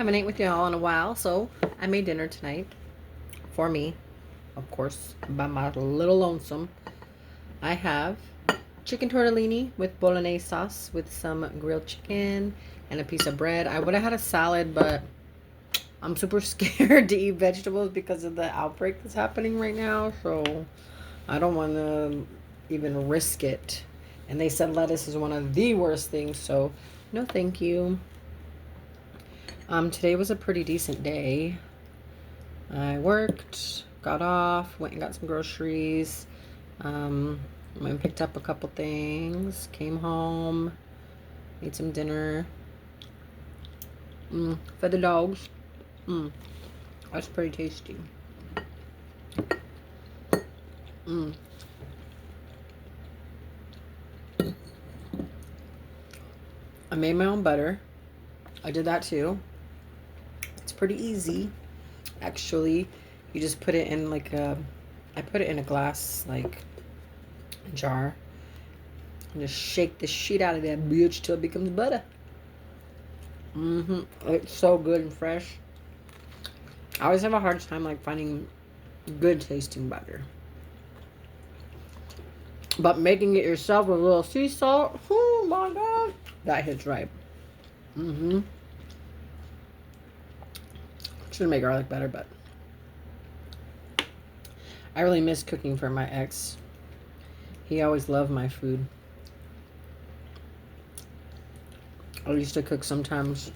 Haven't ate with y'all in a while, so I made dinner tonight for me, of course, by my little lonesome. I have chicken tortellini with bolognese sauce with some grilled chicken and a piece of bread. I would have had a salad, but I'm super scared to eat vegetables because of the outbreak that's happening right now, so I don't want to even risk it. And they said lettuce is one of the worst things, so no thank you. Today was a pretty decent day. I worked, got off, went and got some groceries, went and picked up a couple things, came home, ate some dinner, fed the dogs. That's pretty tasty. I made my own butter. I did that too. It's pretty easy, actually. You just put it in I put it in a glass, jar. And just shake the shit out of that bitch till it becomes butter. It's so good and fresh. I always have a hard time finding good tasting butter. But making it yourself with a little sea salt, oh my god, that hits right. Should make garlic better, but I really miss cooking for my ex. He always loved my food. I used to cook sometimes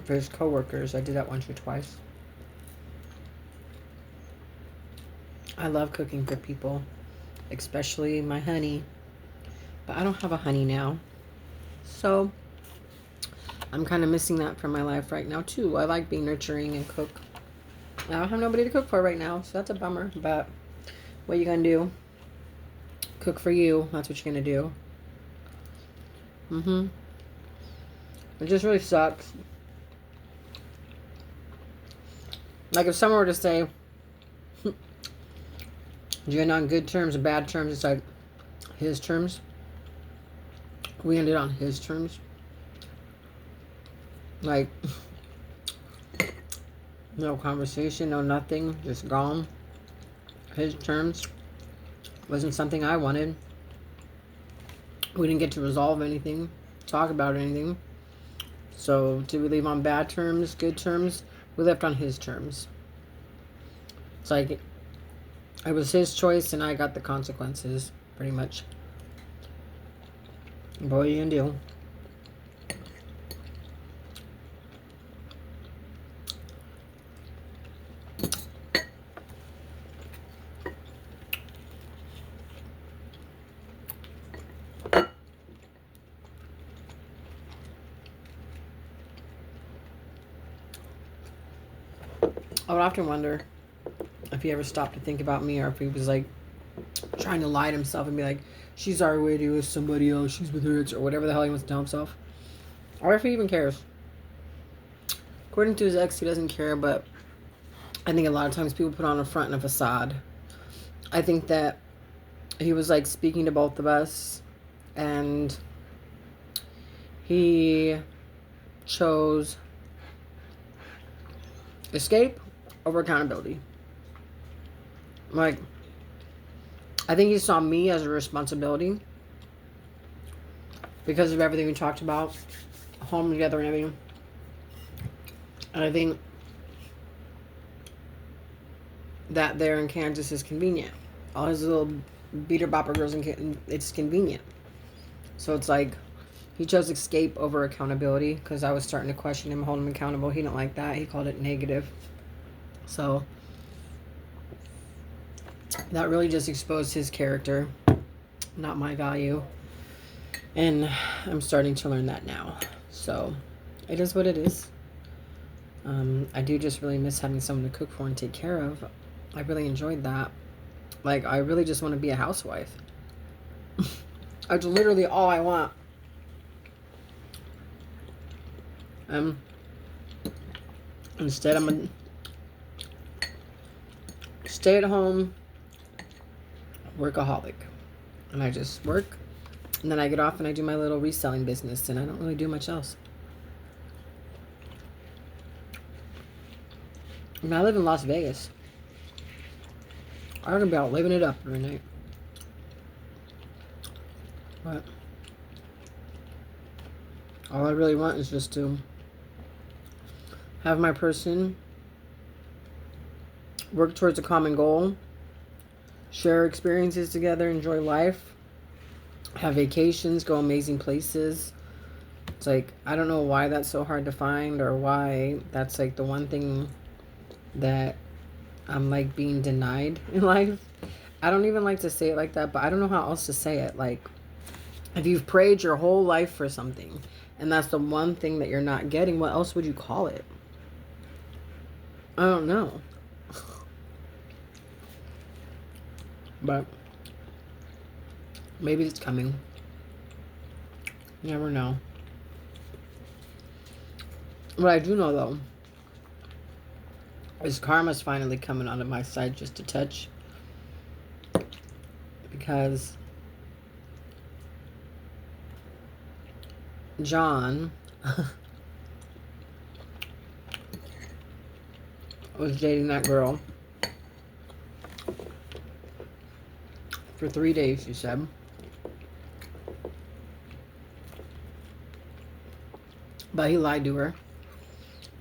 for his coworkers. I did that once or twice. I love cooking for people, especially my honey. But I don't have a honey now. So I'm kind of missing that from my life right now too. I like being nurturing and cook. I don't have nobody to cook for right now, so that's a bummer. But what are you gonna do? Cook for you. That's what you're gonna do. It just really sucks. Like if someone were to say you're on good terms or bad terms, it's like his terms. We ended on his terms. Like no conversation, no nothing, just gone. His terms wasn't something I wanted. We didn't get to resolve anything, talk about anything. So did we leave on bad terms, good terms? We left on his terms. It's like it was his choice and I got the consequences, pretty much. But what are you gonna do? I would often wonder if he ever stopped to think about me or if he was trying to lie to himself and be like, she's already with somebody else, she's with her ex, or whatever the hell he wants to tell himself. Or if he even cares. According to his ex, he doesn't care, but I think a lot of times people put on a front and a facade. I think that he was speaking to both of us and he chose escape over accountability. I think he saw me as a responsibility because of everything we talked about, home together and everything. And I think that there in Kansas is convenient. All his little beater bopper girls, it's convenient. So it's he chose escape over accountability because I was starting to question him, hold him accountable. He didn't like that. He called it negative. So that really just exposed his character, not my value. And I'm starting to learn that now. So it is what it is. I do just really miss having someone to cook for and take care of. I really enjoyed that. I really just want to be a housewife. That's literally all I want. Instead, I'm a stay-at-home workaholic. And I just work, and then I get off and I do my little reselling business, and I don't really do much else. I mean, I live in Las Vegas. I'm gonna be out living it up every night. But all I really want is just to have my person, work towards a common goal, share experiences together, enjoy life, have vacations, go amazing places. It's like, I don't know why that's so hard to find, or why that's like the one thing that I'm like being denied in life. I don't even like to say it like that, but I don't know how else to say it. Like, if you've prayed your whole life for something and that's the one thing that you're not getting, what else would you call it? I don't know. But maybe it's coming. You never know. What I do know, though, is karma's finally coming onto my side just a touch. Because John was dating that girl for 3 days, she said. But he lied to her,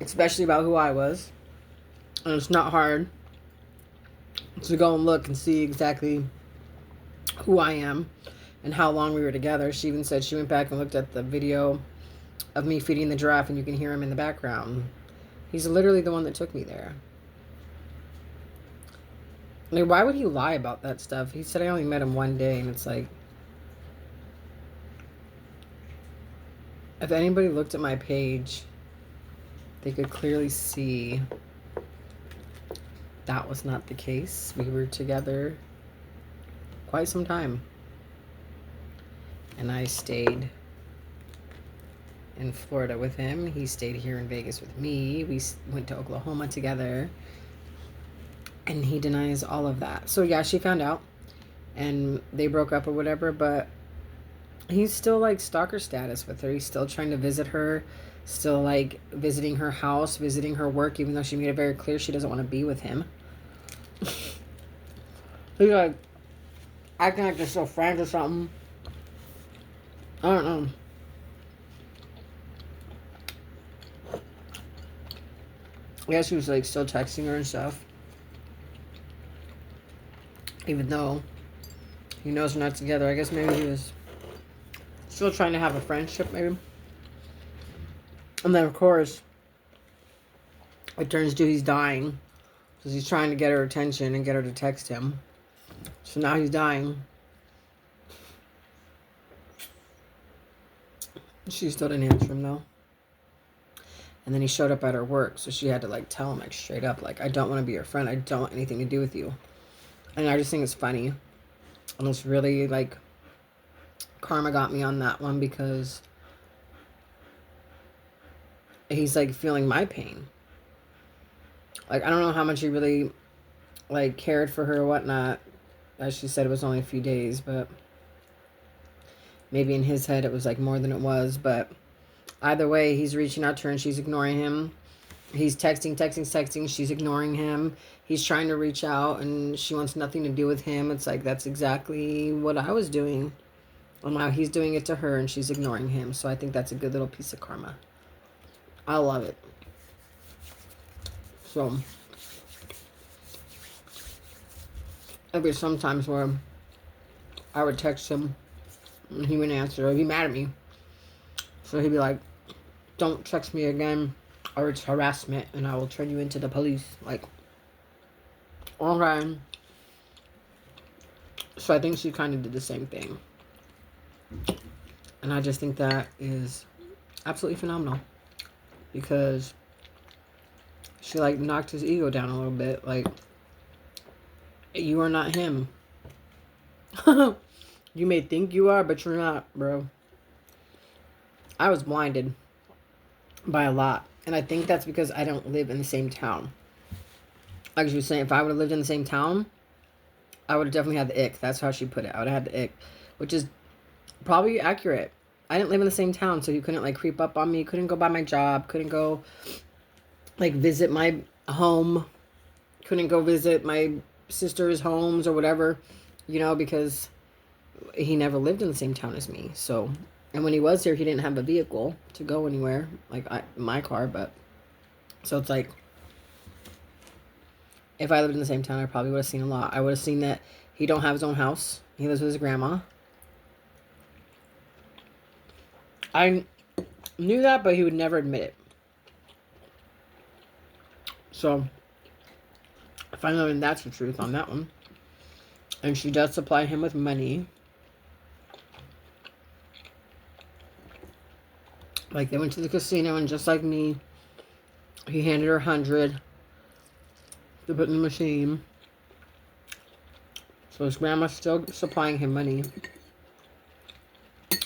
especially about who I was. And it's not hard to go and look and see exactly who I am and how long we were together. She even said she went back and looked at the video of me feeding the giraffe, and you can hear him in the background. He's literally the one that took me there. Like, why would he lie about that stuff? He said I only met him one day, and it's like, if anybody looked at my page, they could clearly see that was not the case. We were together quite some time. And I stayed in Florida with him. He stayed here in Vegas with me. We went to Oklahoma together. And he denies all of that. So yeah, she found out. And they broke up or whatever. But he's still like stalker status with her. He's still trying to visit her. Still like visiting her house, visiting her work, even though she made it very clear she doesn't want to be with him. He's like acting like they're still friends or something. I don't know. I guess he was like still texting her and stuff. Even though he knows we're not together. I guess maybe he was still trying to have a friendship, maybe. And then, of course, it turns to he's dying. Because he's trying to get her attention and get her to text him. So now he's dying. She still didn't answer him, though. And then he showed up at her work. So she had to, like, tell him, like, straight up, like, I don't want to be your friend. I don't want anything to do with you. And I just think it's funny. And it's really, like, karma got me on that one because he's, like, feeling my pain. Like, I don't know how much he really, like, cared for her or whatnot. As she said, it was only a few days, but maybe in his head it was, like, more than it was. But either way, he's reaching out to her and she's ignoring him. He's texting. She's ignoring him. He's trying to reach out and she wants nothing to do with him. It's like, that's exactly what I was doing. And now he's doing it to her and she's ignoring him. So I think that's a good little piece of karma. I love it. So there'd be sometimes where I would text him and he wouldn't answer. Or he'd be mad at me. So he'd be like, don't text me again or it's harassment and I will turn you into the police. Like, okay. So I think she kind of did the same thing. And I just think that is absolutely phenomenal. Because she, like, knocked his ego down a little bit. Like, you are not him. You may think you are, but you're not, bro. I was blinded by a lot. And I think that's because I don't live in the same town. Like she was saying, if I would have lived in the same town, I would have definitely had the ick. That's how she put it. I would have had the ick. Which is probably accurate. I didn't live in the same town, so he couldn't, like, creep up on me. Couldn't go by my job. Couldn't go, like, visit my home, couldn't go visit my sister's homes or whatever, because he never lived in the same town as me. So, and when he was here, he didn't have a vehicle to go anywhere, like my car. But so it's like, if I lived in the same town, I probably would have seen a lot. I would have seen that he don't have his own house. He lives with his grandma. I knew that, but he would never admit it. So, finally learned that's the truth on that one. And she does supply him with money. Like, they went to the casino, and just like me, he handed her 100 to put in the machine. So his grandma's still supplying him money.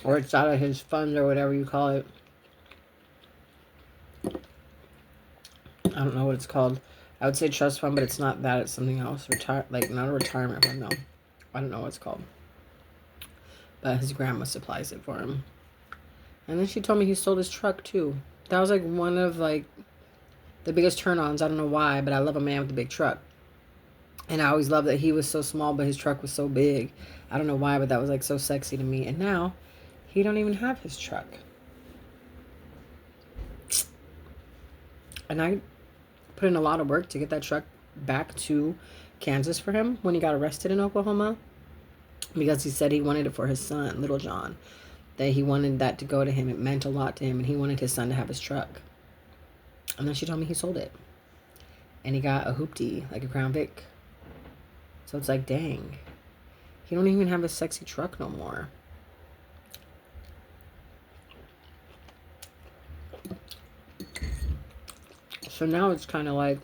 Or it's out of his fund or whatever you call it. I don't know what it's called. I would say trust fund, but it's not that. It's something else. Like, not a retirement fund, no. I don't know what it's called. But his grandma supplies it for him. And then she told me he sold his truck, too. That was, like, one of, like, the biggest turn-ons. I don't know why, but I love a man with a big truck. And I always loved that he was so small, but his truck was so big. I don't know why, but that was, like, so sexy to me. And now, he don't even have his truck. And I put in a lot of work to get that truck back to Kansas for him when he got arrested in Oklahoma. Because he said he wanted it for his son, Little John. That he wanted that to go to him. It meant a lot to him, and he wanted his son to have his truck. And then she told me he sold it. And he got a hoopty, like a Crown Vic. So it's like, dang. He don't even have a sexy truck no more. So now it's kind of like,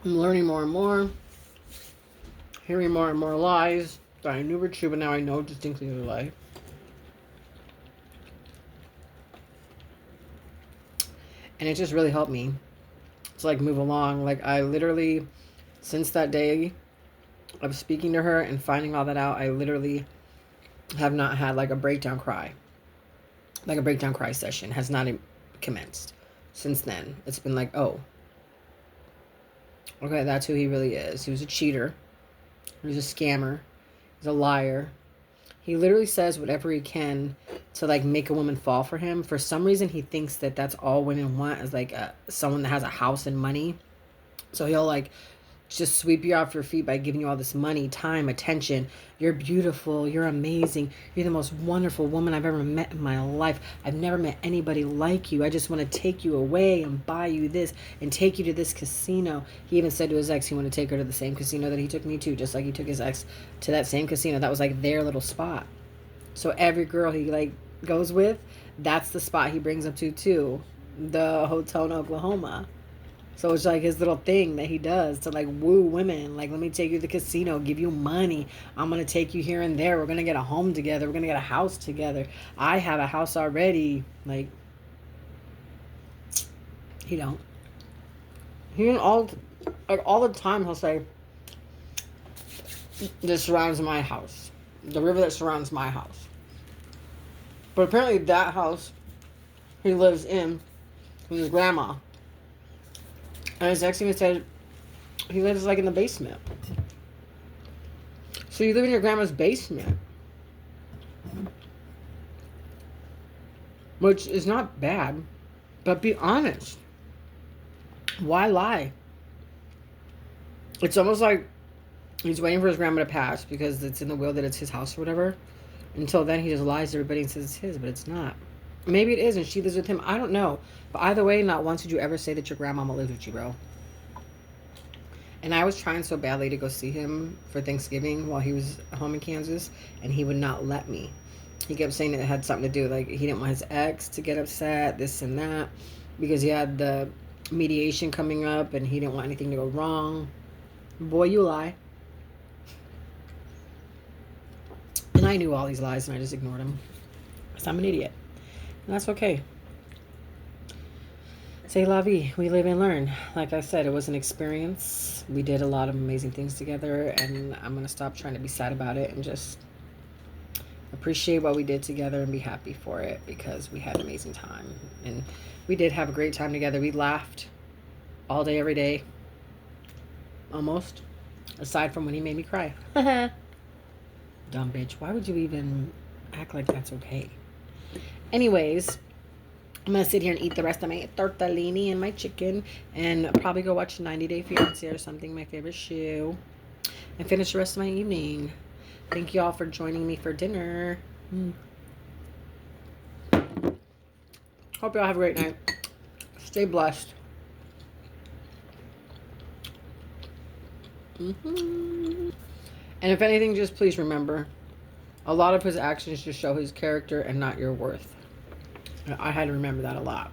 I'm learning more and more. Hearing more and more lies that I knew were true, but now I know distinctly they're a lie. And it just really helped me to, like, move along. Like, I literally, since that day of speaking to her and finding all that out, I literally have not had, like, a breakdown cry. Like, a breakdown cry session has not commenced since then. It's been like, oh, okay, that's who he really is. He was a cheater. He was a scammer. He's a liar. He literally says whatever he can to, like, make a woman fall for him. For some reason, he thinks that that's all women want is, like, someone that has a house and money. So he'll, like, just sweep you off your feet by giving you all this money, time, attention. You're beautiful. You're amazing. You're the most wonderful woman I've ever met in my life. I've never met anybody like you. I just want to take you away and buy you this and take you to this casino. He even said to his ex he wanted to take her to the same casino that he took me to, just like he took his ex to that same casino. That was, like, their little spot. So every girl he, like, goes with, that's the spot he brings them to, too. The hotel in Oklahoma. So it's like his little thing that he does to, like, woo women. Like, let me take you to the casino, give you money. I'm going to take you here and there. We're going to get a home together. We're going to get a house together. I have a house already. Like, he don't. He all the time he'll say, this surrounds my house. The river that surrounds my house. But apparently that house he lives in with his grandma. And his ex even said he lives, like, in the basement. So you live in your grandma's basement. Which is not bad. But be honest. Why lie? It's almost like he's waiting for his grandma to pass because it's in the will that it's his house or whatever. Until then, he just lies to everybody and says it's his, but it's not. Maybe it is, and she lives with him. I don't know. But either way, not once did you ever say that your grandmama lives with you, bro. And I was trying so badly to go see him for Thanksgiving while he was home in Kansas, and he would not let me. He kept saying it had something to do, like, he didn't want his ex to get upset, this and that, because he had the mediation coming up, and he didn't want anything to go wrong. Boy, you lie. And I knew all these lies, and I just ignored them. Because I'm an idiot. And that's okay. C'est la vie. We live and learn. Like I said, it was an experience. We did a lot of amazing things together, and I'm going to stop trying to be sad about it and just appreciate what we did together and be happy for it, because we had an amazing time. And we did have a great time together. We laughed all day, every day, almost, aside from when he made me cry. Dumb bitch. Why would you even act like that's okay? Anyways, I'm going to sit here and eat the rest of my tortellini and my chicken, and probably go watch 90 Day Fiance or something, my favorite show, and finish the rest of my evening. Thank you all for joining me for dinner. Hope y'all have a great night. Stay blessed. And if anything, just please remember, a lot of his actions just show his character and not your worth. I had to remember that a lot.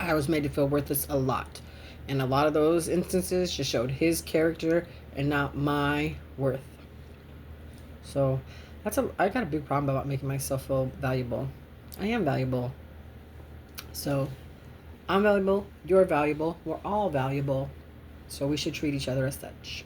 I was made to feel worthless a lot. And a lot of those instances just showed his character and not my worth. So I got a big problem about making myself feel valuable. I am valuable. So I'm valuable, you're valuable, we're all valuable. So we should treat each other as such.